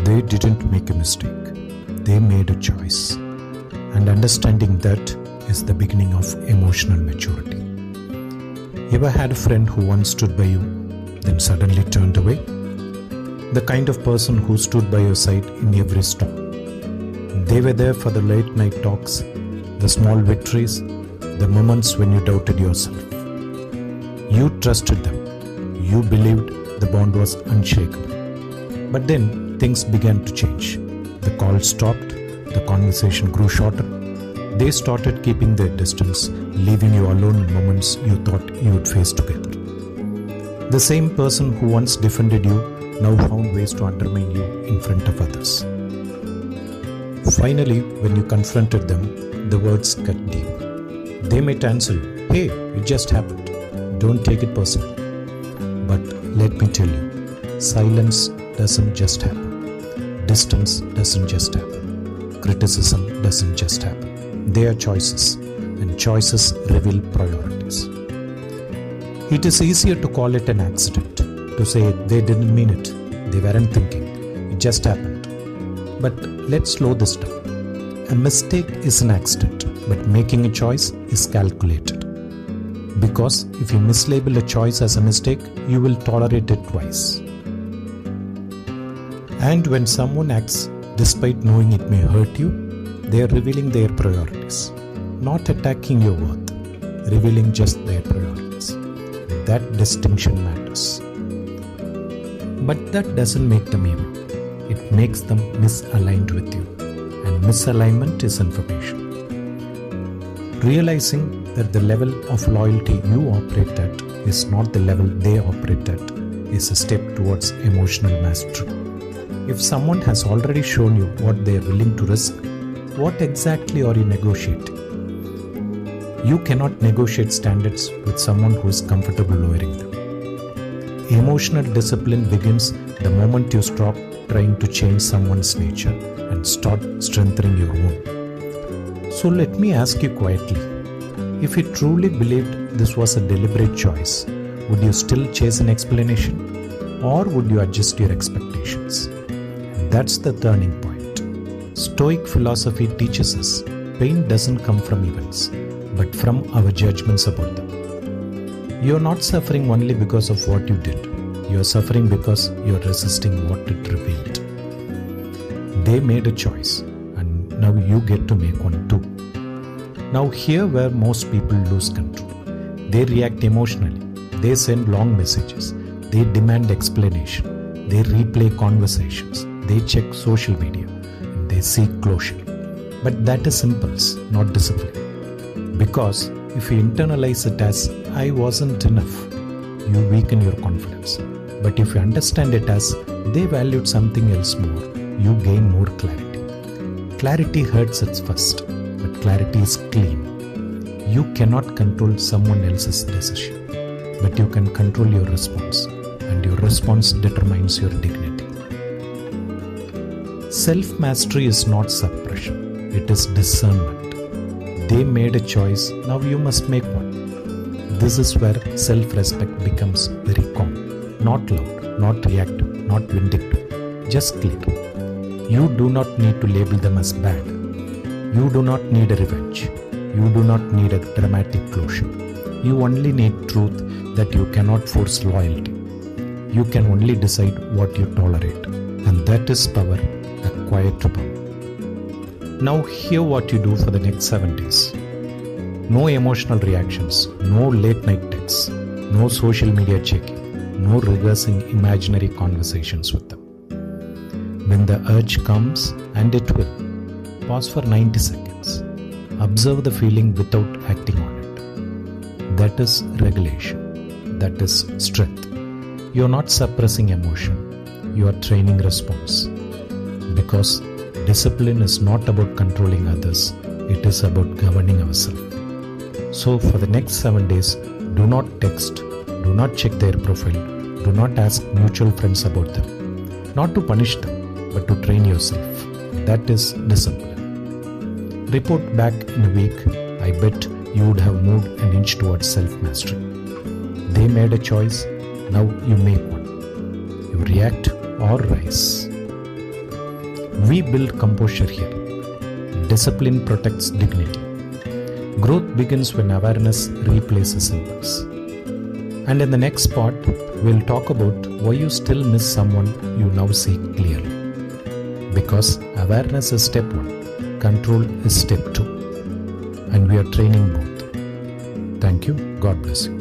They didn't make a mistake. They made a choice. And understanding that is the beginning of emotional maturity. Ever had a friend who once stood by you, then suddenly turned away? The kind of person who stood by your side in every storm. They were there for the late night talks, the small victories, the moments when you doubted yourself. You trusted them. You believed the bond was unshakable. But then things began to change. The call stopped, the conversation grew shorter. They started keeping their distance, leaving you alone in moments you thought you would face together. The same person who once defended you now found ways to undermine you in front of others. Finally, when you confronted them, the words cut deep. They might answer you, "Hey, it just happened. Don't take it personally." But let me tell you, silence doesn't just happen. Distance doesn't just happen. Criticism doesn't just happen. They are choices, and choices reveal priorities. It is easier to call it an accident, to say they didn't mean it, they weren't thinking, it just happened. But let's slow this down. A mistake is an accident, but making a choice is calculated. Because if you mislabel a choice as a mistake, you will tolerate it twice. And when someone acts despite knowing it may hurt you, they are revealing their priorities, not attacking your worth, revealing just their priorities. That distinction matters. But that doesn't make them evil. It makes them misaligned with you. And misalignment is information. Realizing that the level of loyalty you operate at is not the level they operate at is a step towards emotional mastery. If someone has already shown you what they are willing to risk, what exactly are you negotiating? You cannot negotiate standards with someone who is comfortable lowering them. Emotional discipline begins the moment you stop trying to change someone's nature and start strengthening your own. So let me ask you quietly, if you truly believed this was a deliberate choice, would you still chase an explanation? Or would you adjust your expectations? And that's the turning point. Stoic philosophy teaches us pain doesn't come from events, but from our judgments about them. You're not suffering only because of what you did. You're suffering because you're resisting what it revealed. They made a choice, and now you get to make one too. Now here where most people lose control. They react emotionally. They send long messages. They demand explanation. They replay conversations. They check social media. And they seek closure. But that is impulse, not discipline. Because if you internalize it as "I wasn't enough," you weaken your confidence. But if you understand it as "they valued something else more," you gain more clarity. Clarity hurts at first, but clarity is clean. You cannot control someone else's decision, but you can control your response, and your response determines your dignity. Self-mastery is not suppression, it is discernment. They made a choice, now you must make one. This is where self-respect becomes very calm, not loud, not reactive, not vindictive, just clear. You do not need to label them as bad. You do not need a revenge. You do not need a dramatic closure. You only need truth that you cannot force loyalty. You can only decide what you tolerate. And that is power, a quiet power. Now hear what you do for the next 7 days. No emotional reactions, no late night texts, no social media checking, no reversing imaginary conversations with them. When the urge comes, and it will, pause for 90 seconds. Observe the feeling without acting on it. That is regulation. That is strength. You are not suppressing emotion. You are training response. Because discipline is not about controlling others. It is about governing ourselves. So for the next 7 days, do not text, do not check their profile, do not ask mutual friends about them. Not to punish them, but to train yourself. That is discipline. Report back in a week. I bet you would have moved an inch towards self-mastery. They made a choice, now you make one. You react or rise. We build composure here. Discipline protects dignity. Growth begins when awareness replaces impulse. And in the next part, we'll talk about why you still miss someone you now see clearly. Because awareness is step 1, control is step 2. And we are training both. Thank you. God bless you.